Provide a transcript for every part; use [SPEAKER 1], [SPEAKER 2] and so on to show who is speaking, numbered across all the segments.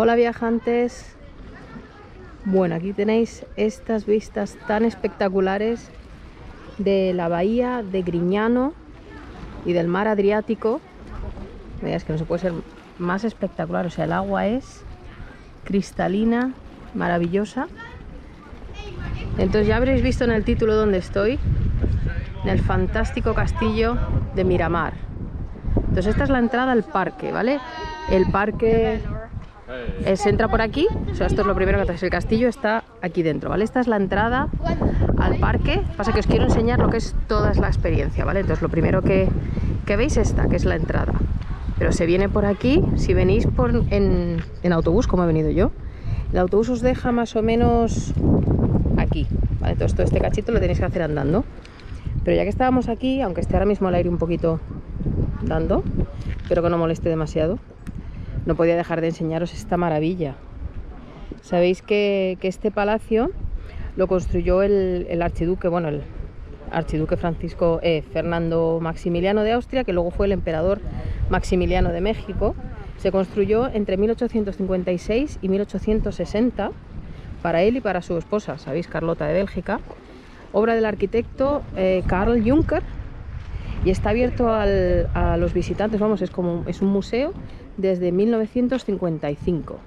[SPEAKER 1] Hola viajantes. Bueno, aquí tenéis estas vistas tan espectaculares de la bahía de Grignano y del mar Adriático. Veáis que no se puede ser más espectacular, o sea, el agua es cristalina, maravillosa. Entonces ya habréis visto en el título dónde estoy, en el fantástico castillo de Miramar. Entonces esta es la entrada al parque, ¿vale? El parque se entra por aquí, o sea, esto es lo primero que traes. El castillo está aquí dentro, ¿vale? Esta es la entrada al parque. Pasa que os quiero enseñar lo que es toda la experiencia, ¿vale? Entonces lo primero que veis esta, que es la entrada. Pero se viene por aquí, si venís en autobús, como he venido yo, el autobús os deja más o menos aquí, ¿vale? Entonces todo este cachito lo tenéis que hacer andando. Pero ya que estábamos aquí, aunque esté ahora mismo el aire un poquito dando, espero que no moleste demasiado, no podía dejar de enseñaros esta maravilla. Sabéis que este palacio lo construyó el archiduque, bueno, el archiduque Fernando Maximiliano de Austria, que luego fue el emperador Maximiliano de México. Se construyó entre 1856 y 1860 para él y para su esposa, sabéis, Carlota de Bélgica. Obra del arquitecto Carl Juncker, y está abierto a los visitantes, vamos, es un museo desde 1955.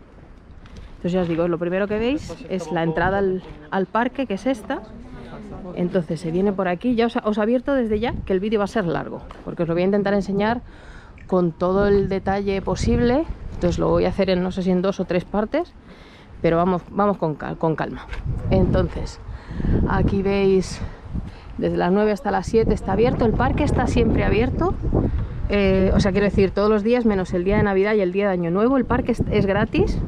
[SPEAKER 1] Entonces ya os digo, lo primero que veis es la entrada al parque, que es esta. Entonces se viene por aquí. Ya os he abierto desde ya que el vídeo va a ser largo, porque os lo voy a intentar enseñar con todo el detalle posible. Entonces lo voy a hacer en, no sé si en 2 o 3 partes, pero vamos con calma. Entonces aquí veis, desde las 9 hasta las 7 está abierto. El parque está siempre abierto, o sea, quiero decir, todos los días menos el día de Navidad y el día de Año Nuevo. El parque es gratis.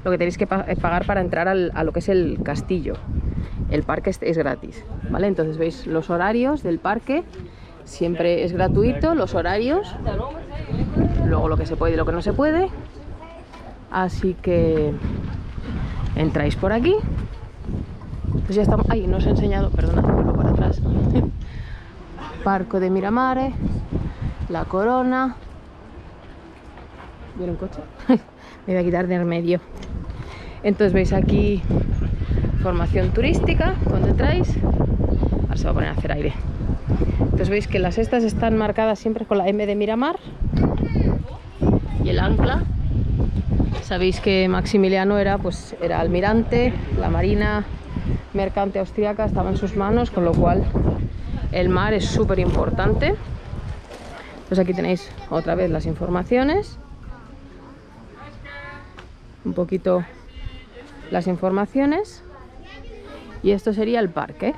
[SPEAKER 1] Lo que tenéis que pagar para entrar a lo que es el castillo. El parque es gratis, ¿vale? Entonces veis los horarios del parque, siempre es gratuito, los horarios, luego lo que se puede y lo que no se puede. Así que entráis por aquí. Pues ya estamos. Ay, no os he enseñado, perdonad, vuelvo para atrás. Parco de Miramare, la corona. ¿Viene un coche? Me voy a quitar de en medio. Entonces veis aquí información turística cuando entráis. Ahora se va a poner a hacer aire. Entonces veis que las estas están marcadas siempre con la M de Miramar y el ancla. Sabéis que Maximiliano era almirante, la marina mercante austríaca estaba en sus manos, con lo cual el mar es súper importante. Pues aquí tenéis otra vez las informaciones, un poquito las informaciones, y esto sería el parque,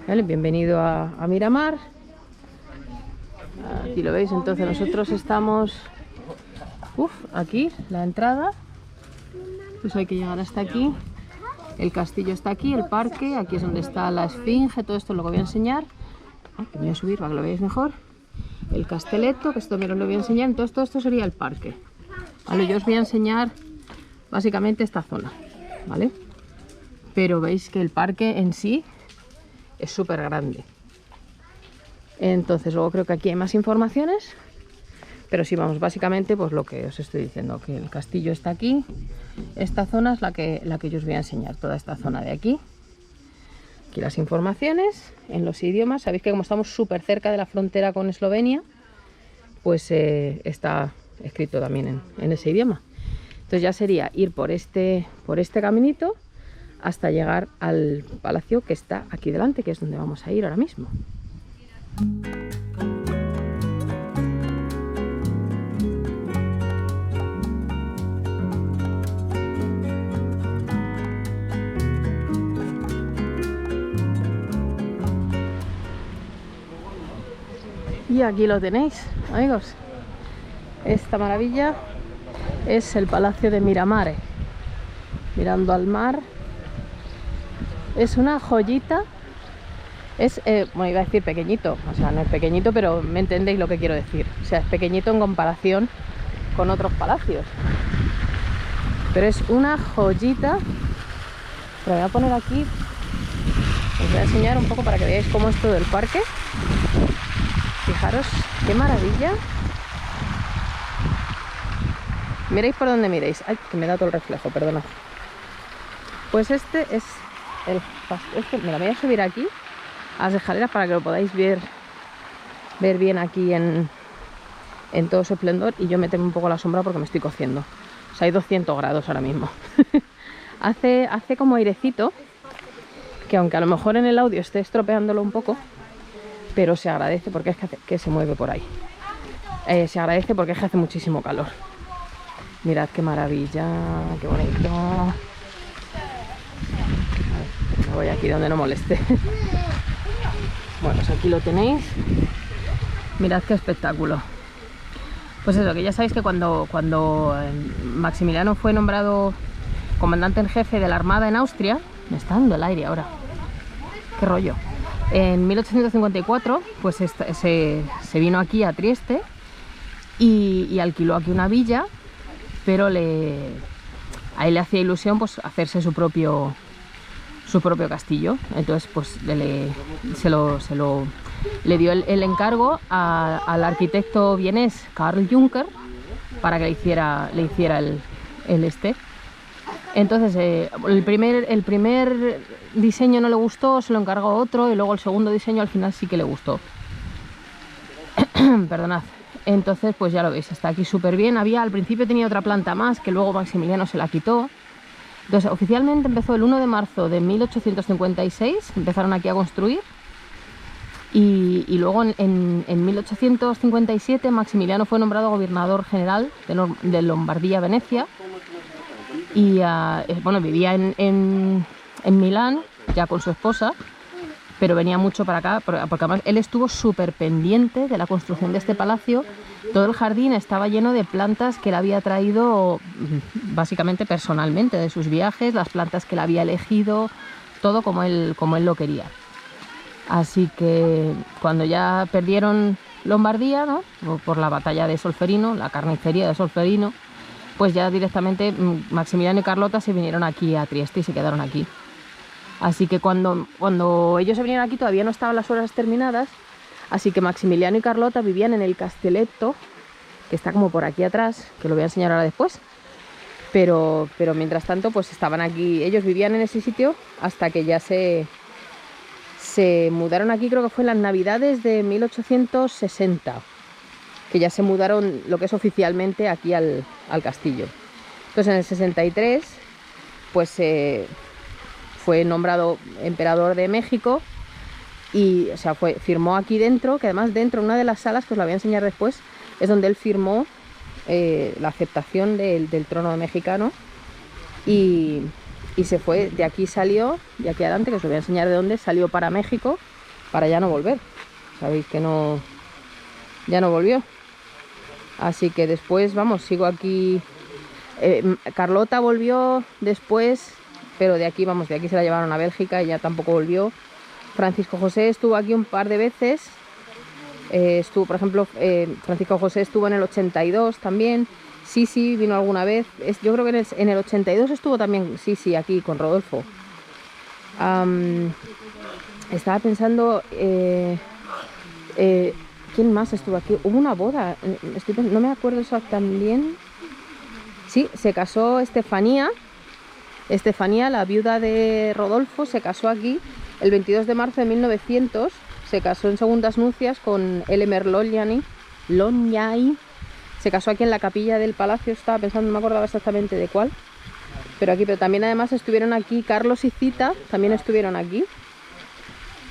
[SPEAKER 1] ¿vale? Bienvenido a Miramar. Aquí lo veis. Entonces nosotros estamos aquí, la entrada, pues hay que llegar hasta aquí. El castillo está aquí, el parque, aquí es donde está la esfinge, todo esto lo voy a enseñar. Que voy a subir para que lo veáis mejor. El castelletto, que esto también os lo voy a enseñar. Entonces todo esto sería el parque, ¿vale? Yo os voy a enseñar básicamente esta zona, ¿vale? Pero veis que el parque en sí es súper grande. Entonces luego creo que aquí hay más informaciones, pero sí, vamos, básicamente pues lo que os estoy diciendo, que el castillo está aquí. Esta zona es la que yo os voy a enseñar, toda esta zona de aquí. Aquí las informaciones en los idiomas. Sabéis que como estamos súper cerca de la frontera con Eslovenia, pues está escrito también en ese idioma. Entonces ya sería ir por este caminito hasta llegar al palacio que está aquí delante, que es donde vamos a ir ahora mismo. Y aquí lo tenéis, amigos. Esta maravilla es el Palacio de Miramare, mirando al mar. Es una joyita. Es, bueno, iba a decir pequeñito, o sea, no es pequeñito, pero me entendéis lo que quiero decir. O sea, es pequeñito en comparación con otros palacios, pero es una joyita. Pero voy a poner aquí, os voy a enseñar un poco para que veáis cómo es todo el parque. Fijaros qué maravilla. Miréis por donde miréis. Ay, que me da todo el reflejo, perdonad. Pues este es el... Mira, me voy a subir aquí a las escaleras para que lo podáis ver bien aquí en todo su esplendor, y yo meterme un poco a la sombra porque me estoy cociendo. O sea, hay 200 grados ahora mismo. hace como airecito, que aunque a lo mejor en el audio esté estropeándolo un poco, pero se agradece porque es que se mueve por ahí. Se agradece porque es que hace muchísimo calor. Mirad qué maravilla, qué bonito. A ver, me voy aquí donde no moleste. Bueno, pues aquí lo tenéis. Mirad qué espectáculo. Pues eso, que ya sabéis que cuando Maximiliano fue nombrado comandante en jefe de la Armada en Austria, me está dando el aire ahora, qué rollo, en 1854, pues se vino aquí a Trieste y alquiló aquí una villa, pero a él le hacía ilusión pues hacerse su propio castillo. Entonces pues le dio el encargo al arquitecto vienés Karl Juncker para que le hiciera el este. Entonces el primer diseño no le gustó, se lo encargó otro, y luego el segundo diseño al final sí que le gustó. Perdonad. Entonces pues ya lo veis, está aquí súper bien. Al principio tenía otra planta más que luego Maximiliano se la quitó. Entonces oficialmente empezó el 1 de marzo de 1856, empezaron aquí a construir. Y luego en 1857 Maximiliano fue nombrado gobernador general de Lombardía-Venecia. Y bueno, vivía en Milán ya con su esposa, pero venía mucho para acá porque además él estuvo súper pendiente de la construcción de este palacio. Todo el jardín estaba lleno de plantas que él había traído básicamente personalmente de sus viajes, las plantas que él había elegido, todo como él lo quería. Así que cuando ya perdieron Lombardía, ¿no?, por la batalla de Solferino, la carnicería de Solferino, pues ya directamente Maximiliano y Carlota se vinieron aquí a Trieste y se quedaron aquí. Así que cuando ellos se vinieron aquí todavía no estaban las obras terminadas, así que Maximiliano y Carlota vivían en el Castelletto, que está como por aquí atrás, que lo voy a enseñar ahora después. Pero mientras tanto pues estaban aquí, ellos vivían en ese sitio hasta que ya se mudaron aquí, creo que fue en las Navidades de 1860, que ya se mudaron lo que es oficialmente aquí al castillo. Entonces en el 63 pues fue nombrado emperador de México y o sea, firmó aquí dentro, que además dentro, una de las salas, que os la voy a enseñar después, es donde él firmó la aceptación del trono mexicano, y se fue, de aquí salió, de aquí adelante, que os lo voy a enseñar de dónde, salió para México, para ya no volver. Sabéis que ya no volvió. Así que después, vamos, sigo aquí. Carlota volvió después, pero de aquí se la llevaron a Bélgica y ya tampoco volvió. Francisco José estuvo aquí un par de veces. Por ejemplo, Francisco José estuvo en el 82 también. Sisi vino alguna vez. Yo creo que en el 82 estuvo también Sisi aquí con Rodolfo. Estaba pensando... ¿quién más estuvo aquí? Hubo una boda. No me acuerdo exactamente bien. Sí, se casó Estefanía. Estefanía, la viuda de Rodolfo, se casó aquí el 22 de marzo de 1900. Se casó en segundas nupcias con Elmer Lonyay. Se casó aquí en la capilla del palacio, estaba pensando, no me acordaba exactamente de cuál. Pero también además estuvieron aquí Carlos y Zita, también estuvieron aquí.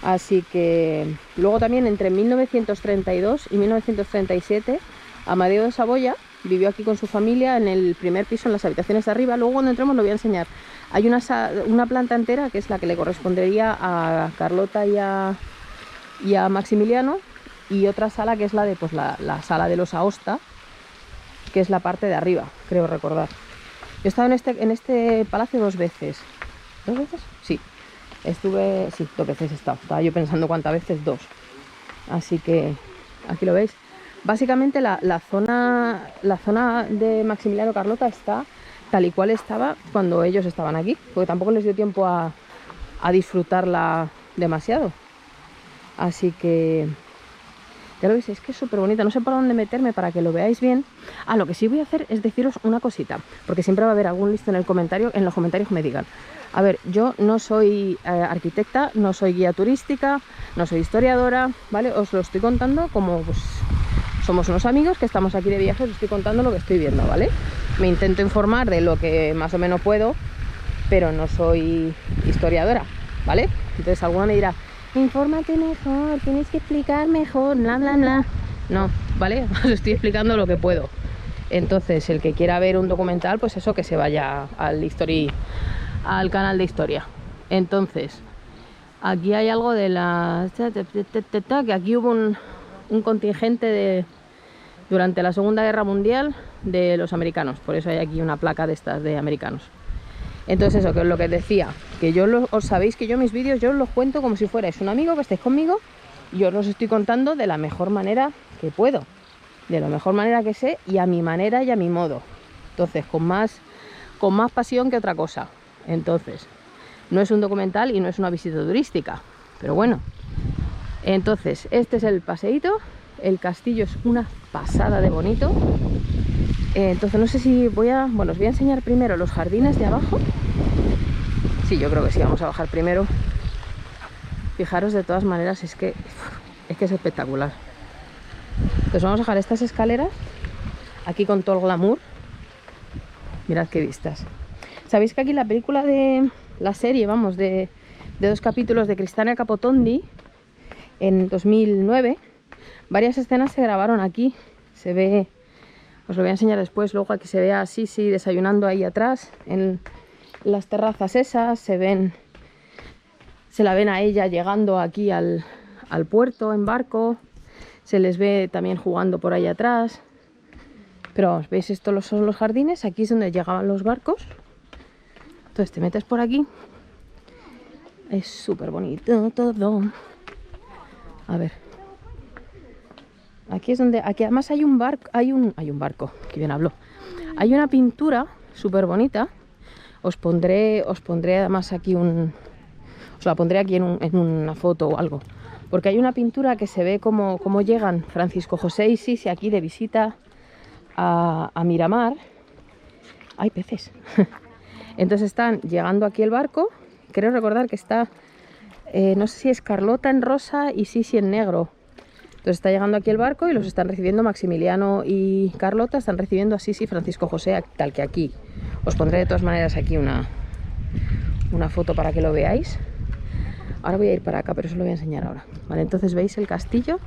[SPEAKER 1] Así que luego también entre 1932 y 1937 Amadeo de Saboya vivió aquí con su familia en el primer piso, en las habitaciones de arriba. Luego cuando entremos lo voy a enseñar. Hay una planta entera que es la que le correspondería a Carlota y a Maximiliano, y otra sala que es la de la sala de los Aosta, que es la parte de arriba, creo recordar. Yo he estado en este palacio 2 veces. ¿2 veces? Sí. Sí, 2 veces he estado. Estaba yo pensando cuántas veces, 2. Así que aquí lo veis. Básicamente la zona de Maximiliano Carlota está tal y cual estaba cuando ellos estaban aquí, porque tampoco les dio tiempo a disfrutarla demasiado. Así que Ya lo veis, es que es súper bonita. No sé por dónde meterme para que lo veáis bien. Ah, lo que sí voy a hacer es deciros una cosita, porque siempre va a haber algún listo en los comentarios que me digan. A ver, yo no soy arquitecta, no soy guía turística, no soy historiadora, ¿vale? Os lo estoy contando como, pues, somos unos amigos que estamos aquí de viaje, os estoy contando lo que estoy viendo, ¿vale? Me intento informar de lo que más o menos puedo, pero no soy historiadora, ¿vale? Entonces alguna me dirá, infórmate mejor, tienes que explicar mejor, bla, bla, bla. No, ¿vale? Os estoy explicando lo que puedo. Entonces, el que quiera ver un documental, pues eso, que se vaya al canal de historia. Entonces, aquí hay algo de la... que aquí hubo un contingente durante la Segunda Guerra Mundial de los americanos. Por eso hay aquí una placa de estas de americanos. Entonces eso, que es lo que decía, que os sabéis que yo mis vídeos yo os los cuento como si fuerais un amigo que estéis conmigo y yo os los estoy contando de la mejor manera que puedo, de la mejor manera que sé y a mi manera y a mi modo. Entonces, con más pasión que otra cosa. Entonces, no es un documental y no es una visita turística, pero bueno. Entonces, este es el paseíto, el castillo es una pasada de bonito. Entonces no sé si os voy a enseñar primero los jardines de abajo. Sí, yo creo que sí, vamos a bajar primero. Fijaros, de todas maneras, es que es espectacular. Entonces vamos a bajar estas escaleras, aquí con todo el glamour. Mirad qué vistas. ¿Sabéis que aquí la película de la serie, de 2 capítulos de Cristania Capotondi, en 2009, varias escenas se grabaron aquí? Se ve... Os lo voy a enseñar después. Luego aquí se ve a Sisi desayunando ahí atrás en las terrazas esas, se la ven a ella llegando aquí al puerto en barco, se les ve también jugando por ahí atrás. Pero vamos, ¿veis? Estos son los jardines, aquí es donde llegaban los barcos. Entonces te metes por aquí, es súper bonito todo. A ver, aquí es donde, aquí además hay un barco, hay un barco, que bien hablo. Hay una pintura súper bonita. Os pondré además aquí os la pondré aquí en una foto o algo. Porque hay una pintura que se ve como llegan Francisco José y Sisi aquí de visita a Miramar. Hay peces. Entonces están llegando aquí el barco. Creo recordar que está, no sé si es Carlota en rosa y Sisi en negro. Entonces está llegando aquí el barco y los están recibiendo Maximiliano y Carlota, están recibiendo a Sisi y Francisco José, tal que aquí. Os pondré de todas maneras aquí una foto para que lo veáis. Ahora voy a ir para acá, pero eso lo voy a enseñar ahora. Vale, entonces veis el castillo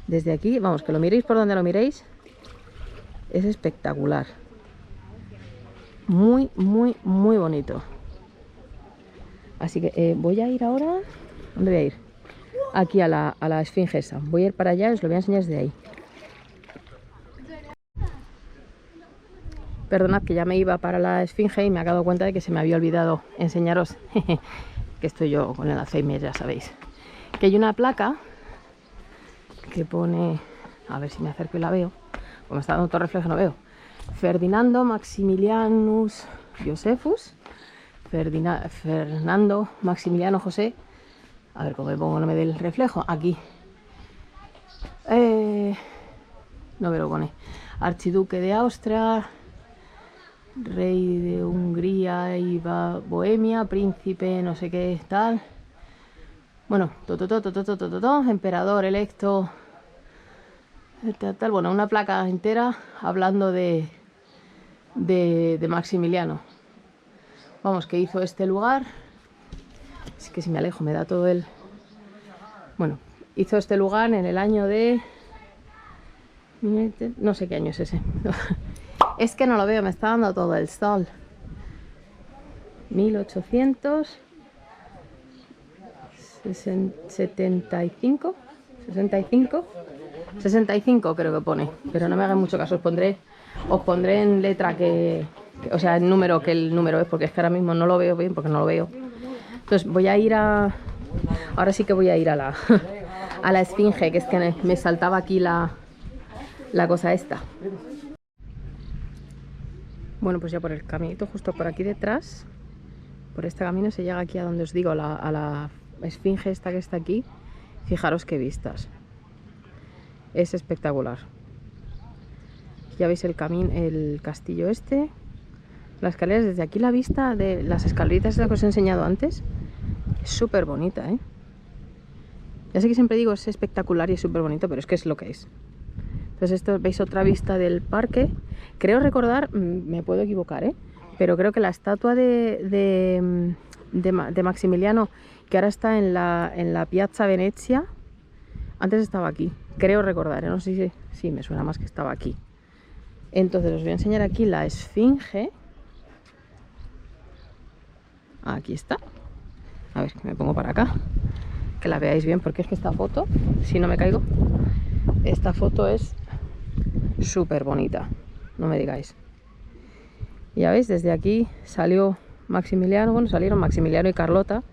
[SPEAKER 1] desde aquí. Vamos, que lo miréis por donde lo miréis. Es espectacular. Muy, muy, muy bonito. Así que voy a ir ahora... ¿Dónde voy a ir? Aquí a la esfinge esa. Voy a ir para allá y os lo voy a enseñar desde ahí. Perdonad que ya me iba para la esfinge y me he dado cuenta de que se me había olvidado enseñaros que estoy yo con el Alzheimer, ya sabéis. Que hay una placa que pone, a ver si me acerco y la veo, como me está dando todo reflejo no veo. Ferdinando Maximilianus Josephus, Fernando Maximiliano José. A ver cómo me pongo, no me dé el reflejo. Aquí. No me lo pone. Archiduque de Austria, rey de Hungría y Bohemia, príncipe, no sé qué tal. Bueno, emperador electo, tal. Bueno, una placa entera hablando de Maximiliano. Vamos, que hizo este lugar. Es que si me alejo me da todo el... Bueno, hizo este lugar en el año de... No sé qué año es ese. Es que no lo veo, me está dando todo el sol. 1875. 65 creo que pone. Pero no me hagan mucho caso, os pondré en letra o sea, el número, que el número es, porque es que ahora mismo no lo veo bien, porque no lo veo. Entonces voy a ir ahora sí que voy a ir a la esfinge, que es que me saltaba aquí la cosa esta. Bueno, pues ya por el caminito justo por aquí detrás, por este camino se llega aquí a donde os digo, a la esfinge esta que está aquí. Fijaros qué vistas. es espectacular. Ya veis el camino, el castillo este, las escaleras. Desde aquí la vista de las escaleritas que os he enseñado antes es súper bonita, ¿eh? Ya sé que siempre digo es espectacular y es súper bonito, pero es que es lo que es. Entonces esto, veis otra vista del parque. Creo recordar, me puedo equivocar, ¿eh? Pero creo que la estatua de Maximiliano, que ahora está en la Piazza Venezia, antes estaba aquí. Creo recordar, ¿eh? No sé si sí, me suena más que estaba aquí. Entonces os voy a enseñar aquí la Esfinge. Aquí está. A ver, que me pongo para acá, que la veáis bien, porque es que esta foto, si no me caigo, esta foto es súper bonita, no me digáis. Ya veis, desde aquí salió Maximiliano, bueno, salieron Maximiliano y Carlota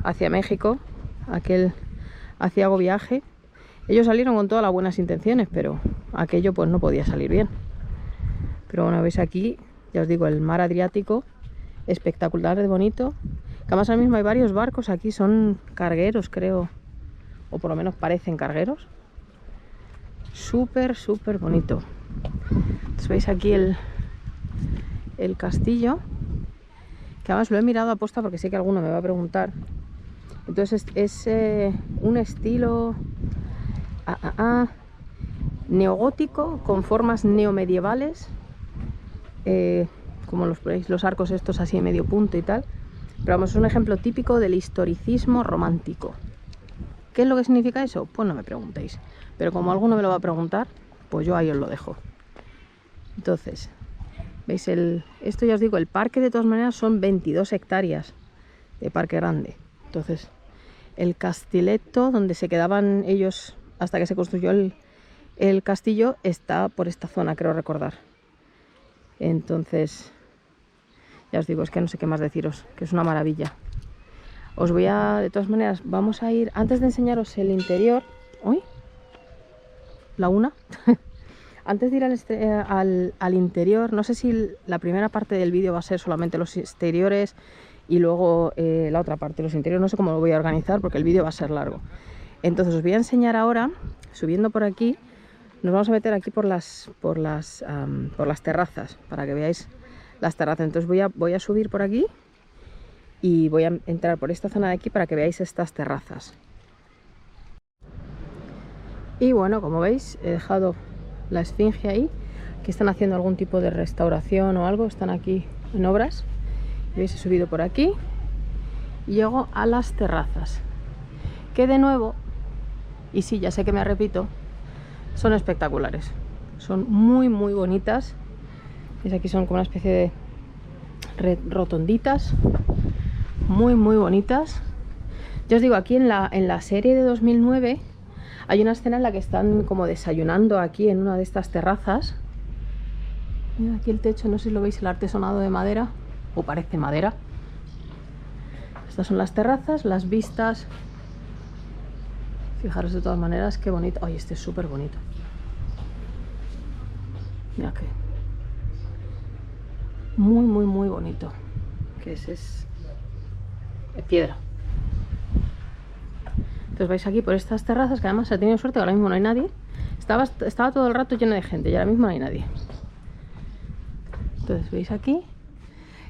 [SPEAKER 1] hacia México, aquel aciago viaje. Ellos salieron con todas las buenas intenciones, pero aquello pues no podía salir bien. Pero bueno, veis aquí, ya os digo, el mar Adriático, espectacular de bonito. Que además ahora mismo hay varios barcos aquí, son cargueros, creo, o por lo menos parecen cargueros. Súper, súper bonito. Entonces veis aquí el castillo, que además lo he mirado a posta porque sé que alguno me va a preguntar. Entonces es un estilo neogótico con formas neomedievales, como los arcos estos así de medio punto y tal. Pero vamos, es un ejemplo típico del historicismo romántico. ¿Qué es lo que significa eso? Pues no me preguntéis. Pero como alguno me lo va a preguntar, pues yo ahí os lo dejo. Entonces, ¿veis? Esto ya os digo, el parque de todas maneras son 22 hectáreas de parque grande. Entonces, el castiletto donde se quedaban ellos hasta que se construyó el castillo está por esta zona, creo recordar. Entonces, ya os digo, es que no sé qué más deciros, que es una maravilla. Os voy a, de todas maneras, vamos a ir, antes de enseñaros el interior. ¡Uy! La una. Antes de ir al interior, no sé si la primera parte del vídeo va a ser solamente los exteriores y luego la otra parte, los interiores. No sé cómo lo voy a organizar porque el vídeo va a ser largo. Entonces os voy a enseñar ahora, subiendo por aquí, nos vamos a meter aquí por las terrazas, para que veáis las terrazas. Entonces voy a subir por aquí y voy a entrar por esta zona de aquí para que veáis estas terrazas. Y bueno, como veis, he dejado la Esfinge ahí, que están haciendo algún tipo de restauración o algo, están aquí en obras. ¿Veis? He subido por aquí y llego a las terrazas, que de nuevo, y sí, ya sé que me repito, son espectaculares, son muy muy bonitas. ¿Veis? Aquí son como una especie de rotonditas, muy muy bonitas. Ya os digo, aquí en la serie de 2009 hay una escena en la que están como desayunando aquí en una de estas terrazas. Mira aquí el techo, no sé si lo veis, el artesonado de madera, o parece madera. Estas son las terrazas, las vistas. Fijaros de todas maneras qué bonito. Ay, este es súper bonito. Mira que muy muy muy bonito. Que es de piedra. Entonces vais aquí por estas terrazas, que además he tenido suerte que ahora mismo no hay nadie. Estaba todo el rato lleno de gente y ahora mismo no hay nadie. Entonces veis aquí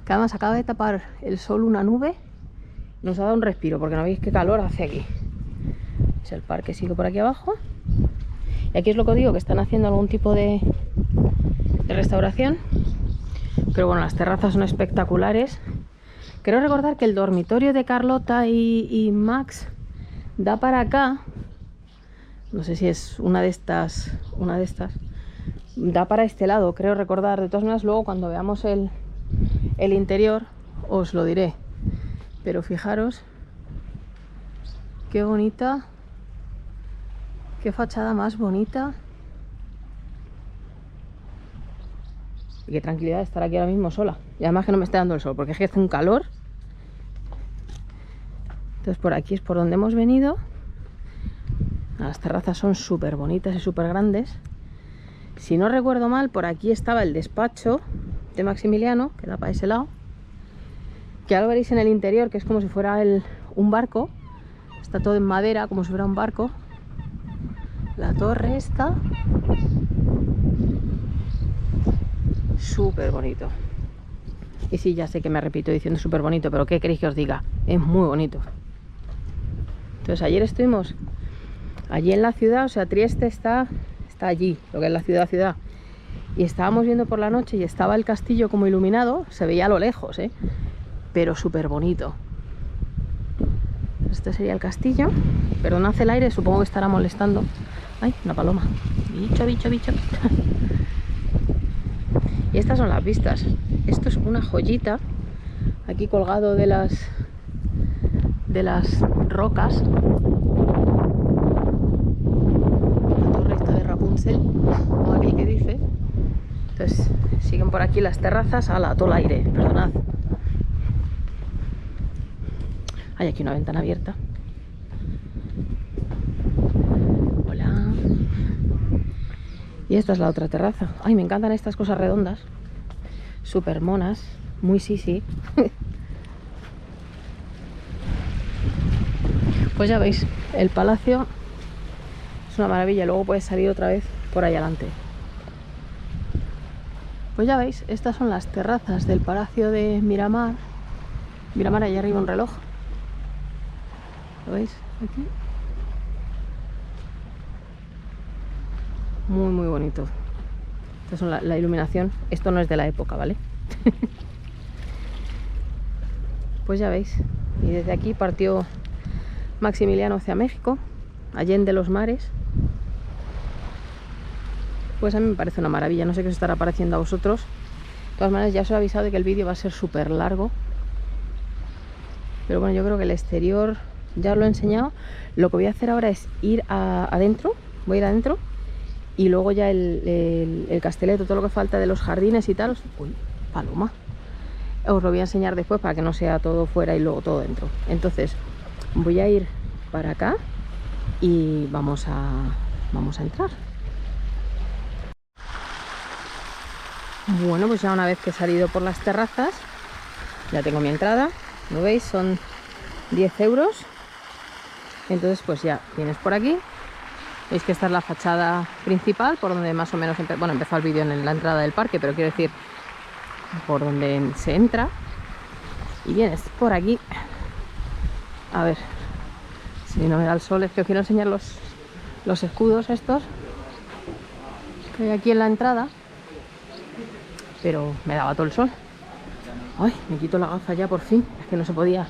[SPEAKER 1] que además acaba de tapar el sol una nube. Nos ha dado un respiro porque no veis qué calor hace aquí. Es el parque, sigue por aquí abajo. Y aquí es lo que os digo, que están haciendo algún tipo de restauración. Pero bueno, las terrazas son espectaculares. Creo recordar que el dormitorio de Carlota y Max da para acá. No sé si es una de estas. Da para este lado, creo recordar. De todas maneras, luego cuando veamos el interior os lo diré. Pero fijaros qué bonita, qué fachada más bonita. Y qué tranquilidad de estar aquí ahora mismo sola. Y además que no me esté dando el sol, porque es que hace un calor. Entonces por aquí es por donde hemos venido. Las terrazas son súper bonitas y súper grandes. Si no recuerdo mal, por aquí estaba el despacho de Maximiliano, que da para ese lado. Que ahora lo veréis en el interior, que es como si fuera un barco. Está todo en madera, como si fuera un barco. la torre esta. Súper bonito. Y sí, ya sé que me repito diciendo súper bonito, pero ¿qué queréis que os diga? Es muy bonito. Entonces ayer estuvimos allí en la ciudad, o sea, Trieste está allí, lo que es la ciudad. Y estábamos viendo por la noche y estaba el castillo como iluminado, se veía a lo lejos, pero súper bonito. Este sería el castillo. Perdonad el aire, supongo que estará molestando. Ay, una paloma. Bicho. Y estas son las vistas. Esto es una joyita. Aquí colgado de las rocas. La torre esta de Rapunzel, como aquí que dice. Entonces siguen por aquí las terrazas. ¡Hala! Todo el aire, perdonad. Hay aquí una ventana abierta. Hola. Y esta es la otra terraza. Ay, me encantan estas cosas redondas. Súper monas. Muy sí. Pues ya veis, el palacio es una maravilla. Luego puedes salir otra vez por ahí adelante. Pues ya veis, estas son las terrazas del palacio de Miramar. Miramar, allá arriba un reloj. ¿Lo veis? Aquí. Muy bonito. Esta son la iluminación. Esto no es de la época, ¿vale? Pues ya veis. Y desde aquí partió Maximiliano hacia México, allende los mares. Pues a mí me parece una maravilla. No sé qué os estará pareciendo a vosotros. De todas maneras, ya os he avisado de que el vídeo va a ser súper largo. Pero bueno, yo creo que el exterior ya os lo he enseñado. Lo que voy a hacer ahora es ir adentro. Voy a ir adentro. Y luego ya el casteleto, todo lo que falta de los jardines y tal. Uy, paloma. Os lo voy a enseñar después para que no sea todo fuera y luego todo dentro. Entonces, voy a ir para acá y vamos a entrar. Bueno, pues ya una vez que he salido por las terrazas, ya tengo mi entrada. ¿Lo veis? Son 10 euros. Entonces, pues ya vienes por aquí. Veis que esta es la fachada principal, por donde más o menos empezó el vídeo en la entrada del parque, pero quiero decir, por donde se entra. Y vienes por aquí. A ver, si no me da el sol, es que os quiero enseñar los escudos estos que hay aquí en la entrada. Pero me daba todo el sol. Ay, me quito la gafa ya por fin. Es que no se podía.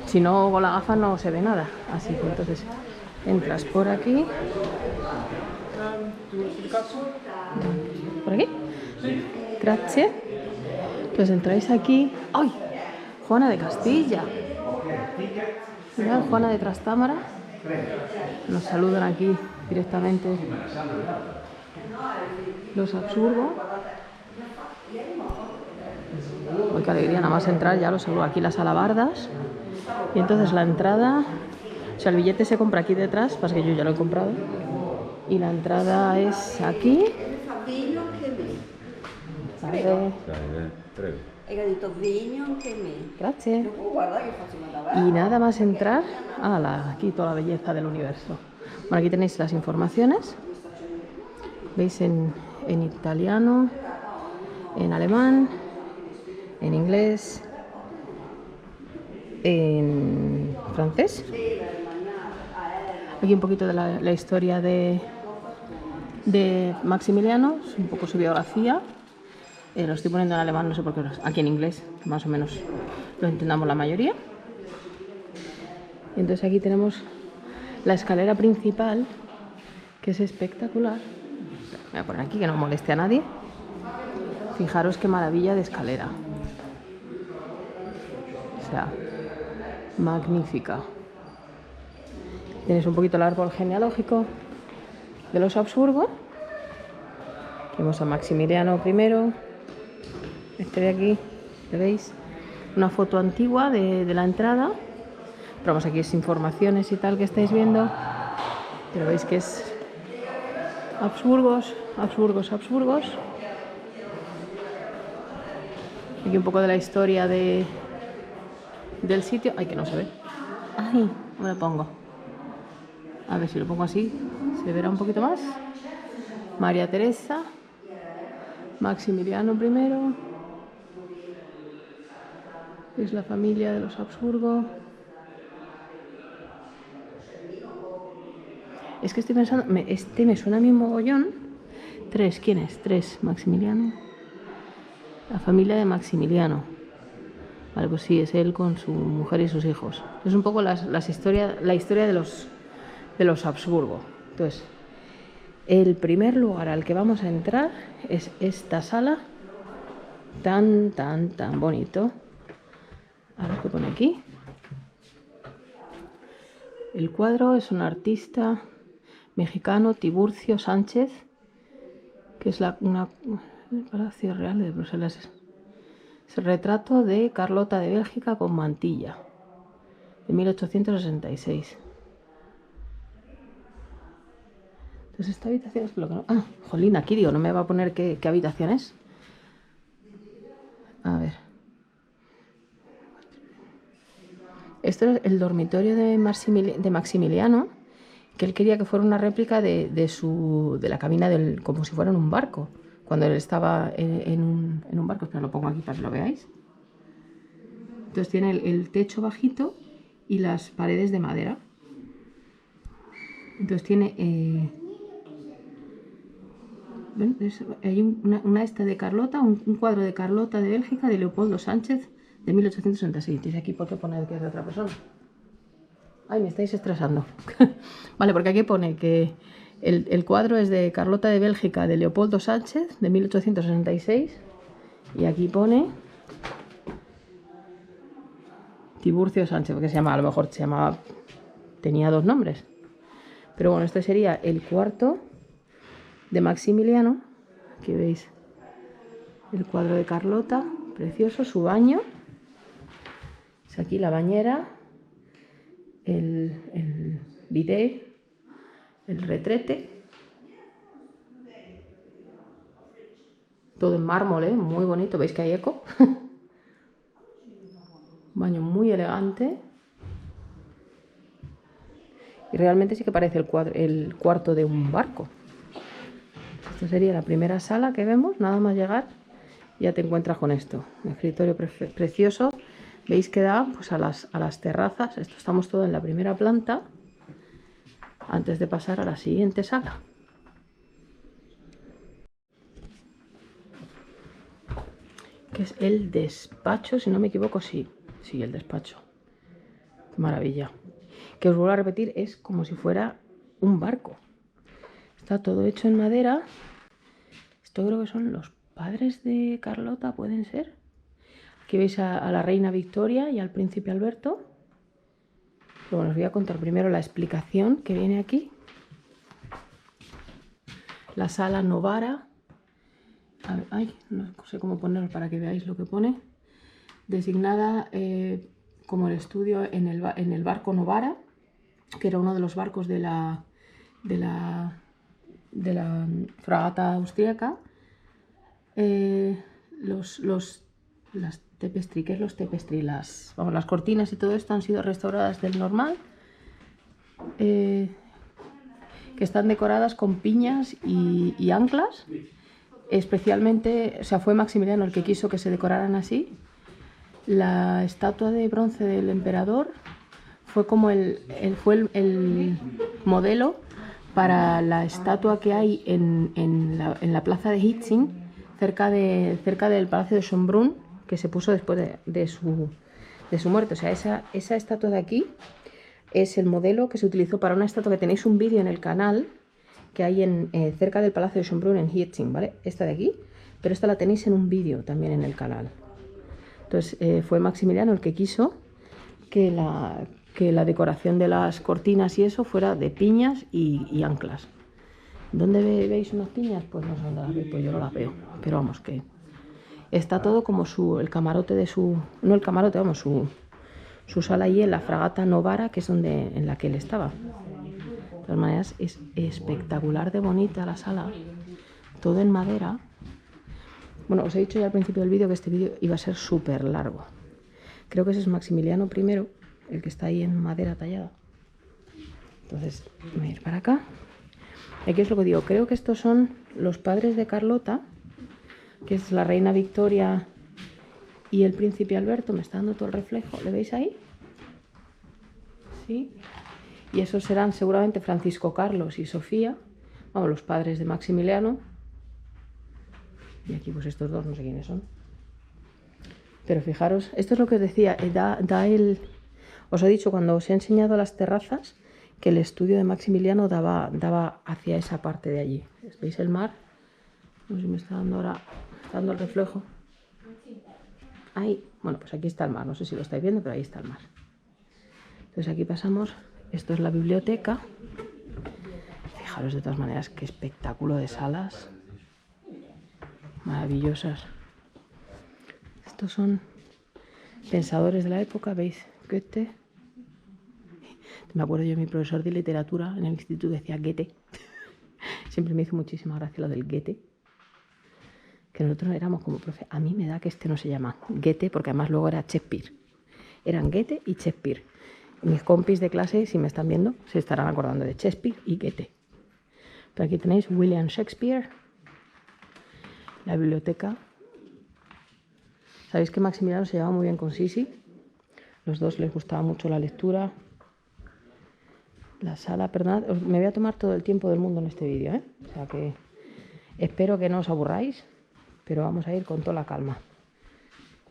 [SPEAKER 1] Si no, con la gafa no se ve nada. Así que entonces entras por aquí. ¿Por aquí? Gracias. Pues entráis aquí. ¡Ay! Juana de Castilla. Mirad, Juana de Trastámara. Nos saludan aquí directamente los Habsburgo. Uy, qué alegría, nada más entrar ya los saludo. Aquí las alabardas. Y entonces la entrada, o sea, el billete se compra aquí detrás, pasa que yo ya lo he comprado. Y la entrada es aquí. Gracias. Y nada más entrar, aquí toda la belleza del universo. Bueno, aquí tenéis las informaciones. Veis en italiano, en alemán, en inglés, en francés. Aquí un poquito de la historia de Maximiliano, un poco su biografía. Lo estoy poniendo en alemán, no sé por qué, aquí en inglés, más o menos lo entendamos la mayoría. Y entonces aquí tenemos la escalera principal, que es espectacular. Voy a poner aquí que no moleste a nadie. Fijaros qué maravilla de escalera. O sea, magnífica. Tenéis un poquito el árbol genealógico de los Habsburgo. Vemos a Maximiliano I. Este de aquí, ¿lo veis? Una foto antigua de la entrada. Pero vamos, aquí es informaciones y tal que estáis viendo. Pero veis que es Habsburgos. Aquí un poco de la historia del sitio. Ay, que no se ve. Ay, ¿dónde lo pongo? A ver si lo pongo así, se verá un poquito más. María Teresa, Maximiliano I, es la familia de los Habsburgo. Es que estoy pensando, este me suena a mí un mogollón. 3, ¿quién es? 3, Maximiliano. La familia de Maximiliano. Vale, pues sí, es él con su mujer y sus hijos. Es un poco la historia de los Habsburgo. Entonces, el primer lugar al que vamos a entrar es esta sala tan bonito. A ver qué pone aquí. El cuadro es un artista mexicano, Tiburcio Sánchez, que es el Palacio Real de Bruselas. Es el retrato de Carlota de Bélgica con mantilla, de 1866. Entonces esta habitación es lo que no... Ah, jolín, aquí digo, no me va a poner qué habitación es. A ver. Esto es el dormitorio de Maximiliano, que él quería que fuera una réplica de la cabina como si fuera en un barco, cuando él estaba en un barco. Pero lo pongo aquí para que lo veáis. Entonces tiene el techo bajito y las paredes de madera. Entonces tiene... hay una esta de Carlota, un cuadro de Carlota de Bélgica de Leopoldo Sánchez de 1866. Dice aquí por qué pone que es de otra persona. Ay, me estáis estresando. Vale, porque aquí pone que el cuadro es de Carlota de Bélgica de Leopoldo Sánchez de 1866 y aquí pone Tiburcio Sánchez, porque a lo mejor tenía 2 nombres. Pero bueno, este sería el cuarto de Maximiliano. Aquí veis el cuadro de Carlota, precioso, su baño. Es aquí la bañera, el bidet, el retrete. Todo en mármol, muy bonito. ¿Veis que hay eco? Baño muy elegante. Y realmente sí que parece el cuarto de un barco. Esta sería la primera sala que vemos, nada más llegar. Ya te encuentras con esto. Un escritorio precioso. Veis que da pues, a las terrazas. Esto estamos todo en la primera planta. Antes de pasar a la siguiente sala. Que es el despacho, si no me equivoco, sí, el despacho. Qué maravilla. Que os vuelvo a repetir, es como si fuera un barco. Está todo hecho en madera. Esto creo que son los padres de Carlota, ¿pueden ser? Aquí veis a la reina Victoria y al príncipe Alberto. Pero bueno, os voy a contar primero la explicación que viene aquí. La sala Novara. A ver, ay, no sé cómo ponerlo para que veáis lo que pone. Designada como el estudio en el barco Novara, que era uno de los barcos de la fragata austríaca. Las tapestry, ¿qué es los tapestry? Las cortinas y todo esto han sido restauradas del normal, que están decoradas con piñas y anclas. Especialmente, o sea, fue Maximiliano el que quiso que se decoraran así. La estatua de bronce del emperador fue como el modelo para la estatua que hay en la plaza de Hietzing, cerca del Palacio de Schönbrunn, que se puso después de su muerte. O sea, esa estatua de aquí es el modelo que se utilizó para una estatua que tenéis un vídeo en el canal, que hay cerca del Palacio de Schönbrunn en Hietzing, ¿vale? Esta de aquí, pero esta la tenéis en un vídeo también en el canal. Entonces fue Maximiliano el que quiso que la decoración de las cortinas y eso fuera de piñas y anclas. ¿Dónde veis unas piñas? Pues no sé dónde las veis, pues yo no las veo. Pero vamos, que está todo como el camarote de no el camarote, vamos, su sala allí en la fragata Novara, que es en la que él estaba. De todas maneras, es espectacular de bonita la sala, todo en madera. Bueno, os he dicho ya al principio del vídeo que este vídeo iba a ser súper largo. Creo que ese es Maximiliano I, el que está ahí en madera tallada. Entonces voy a ir para acá. Aquí es lo que digo, creo que estos son los padres de Carlota, que es la reina Victoria y el príncipe Alberto. Me está dando todo el reflejo, ¿le veis ahí? Sí. Y esos serán seguramente Francisco Carlos y Sofía, vamos, los padres de Maximiliano. Y aquí pues estos dos, no sé quiénes son. Pero fijaros, esto es lo que os decía, os he dicho cuando os he enseñado las terrazas, que el estudio de Maximiliano daba hacia esa parte de allí. ¿Veis el mar? No sé si me está dando ahora, me está dando el reflejo. Ahí, bueno, pues aquí está el mar, no sé si lo estáis viendo, pero ahí está el mar. Entonces aquí pasamos, esto es la biblioteca. Fijaros de todas maneras qué espectáculo de salas maravillosas. Estos son pensadores de la época, ¿veis? Goethe. Me acuerdo yo, mi profesor de literatura en el instituto decía Goethe. Siempre me hizo muchísima gracia lo del Goethe. Que nosotros éramos como profe. A mí me da que este no se llama Goethe, porque además luego era Shakespeare. Eran Goethe y Shakespeare. Mis compis de clase, si me están viendo, se estarán acordando de Shakespeare y Goethe. Pero aquí tenéis William Shakespeare, la biblioteca. Sabéis que Maximiliano se llevaba muy bien con Sisi. Los dos les gustaba mucho la lectura. La sala, perdonad, me voy a tomar todo el tiempo del mundo en este vídeo, ¿eh? O sea que espero que no os aburráis, pero vamos a ir con toda la calma.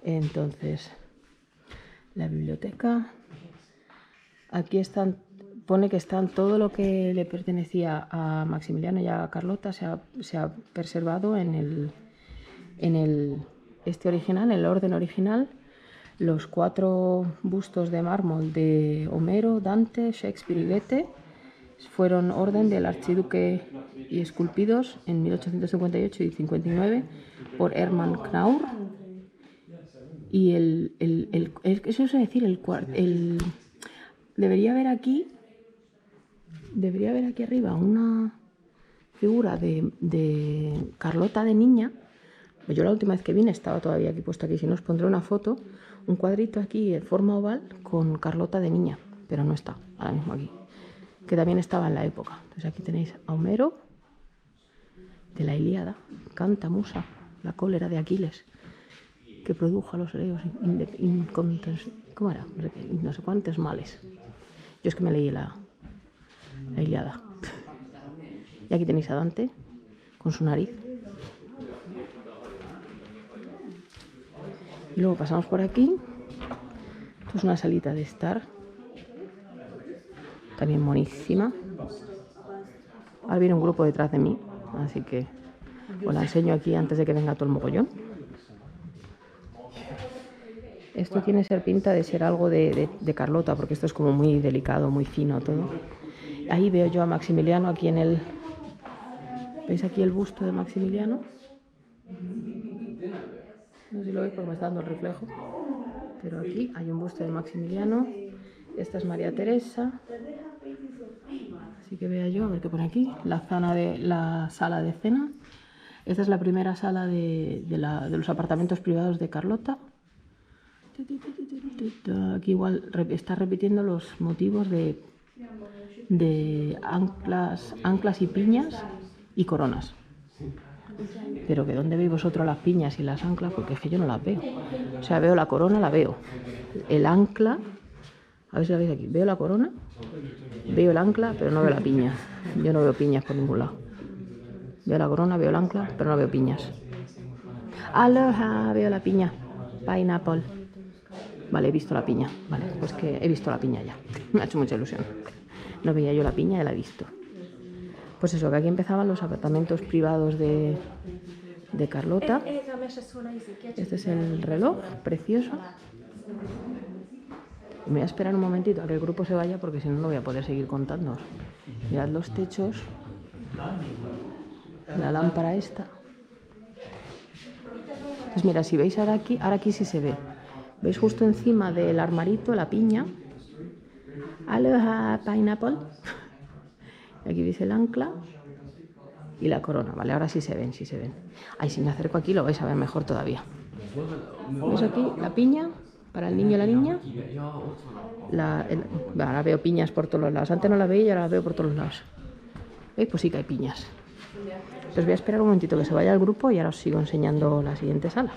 [SPEAKER 1] Entonces, la biblioteca. Aquí están, pone que están todo lo que le pertenecía a Maximiliano y a Carlota, se ha preservado en este original, en el orden original. Los 4 bustos de mármol de Homero, Dante, Shakespeare y Goethe fueron orden del archiduque y esculpidos en 1858 y 59 por Hermann Knaur. Y eso es decir, debería haber aquí arriba una figura de Carlota de niña. Yo la última vez que vine estaba todavía aquí puesto aquí, si no os pondré una foto, un cuadrito aquí en forma oval con Carlota de niña, pero no está ahora mismo aquí, que también estaba en la época. Entonces aquí tenéis a Homero, de la Ilíada, canta Musa, la cólera de Aquiles, que produjo a los griegos ¿cómo era? No sé cuántos males. Yo es que me leí la Ilíada. Y aquí tenéis a Dante con su nariz. Y luego pasamos por aquí. Esto es una salita de estar. También buenísima. Ahora viene un grupo detrás de mí, así que os la enseño aquí antes de que venga todo el mogollón. Esto tiene ser pinta de ser algo de Carlota, porque esto es como muy delicado, muy fino todo. Ahí veo yo a Maximiliano, aquí en el... ¿Veis aquí el busto de Maximiliano? No sé si lo veis porque me está dando el reflejo. Pero aquí hay un busto de Maximiliano. Esta es María Teresa. Así que vea yo, a ver qué pone aquí. La sala de cena. Esta es la primera sala de los apartamentos privados de Carlota. Aquí igual está repitiendo los motivos de anclas y piñas y coronas. Pero que ¿dónde veis vosotros las piñas y las anclas? Porque es que yo no las veo. O sea, veo la corona, la veo. El ancla, a ver si la veis aquí. Veo la corona, veo el ancla, pero no veo la piña. Yo no veo piñas por ningún lado. Veo la corona, veo el ancla, pero no veo piñas. ¡Aloha! Veo la piña. Pineapple. Vale, he visto la piña. Vale, pues que he visto la piña ya. Me ha hecho mucha ilusión. No veía yo la piña, ya la he visto. Pues eso, que aquí empezaban los apartamentos privados de Carlota. Este es el reloj, precioso. Me voy a esperar un momentito a que el grupo se vaya porque si no, no voy a poder seguir contando. Mirad los techos. La lámpara esta. Pues mira, si veis ahora aquí sí se ve. ¿Veis justo encima del armarito la piña? Aloha, pineapple. Aquí veis el ancla y la corona, ¿vale? Ahora sí se ven, sí se ven. Ay, si me acerco aquí lo vais a ver mejor todavía. ¿Veis aquí la piña? para el niño y la niña. Ahora veo piñas por todos los lados. Antes no las veía y ahora las veo por todos los lados. ¿Veis? Pues sí que hay piñas. Pues voy a esperar un momentito que se vaya el grupo y ahora os sigo enseñando la siguiente sala.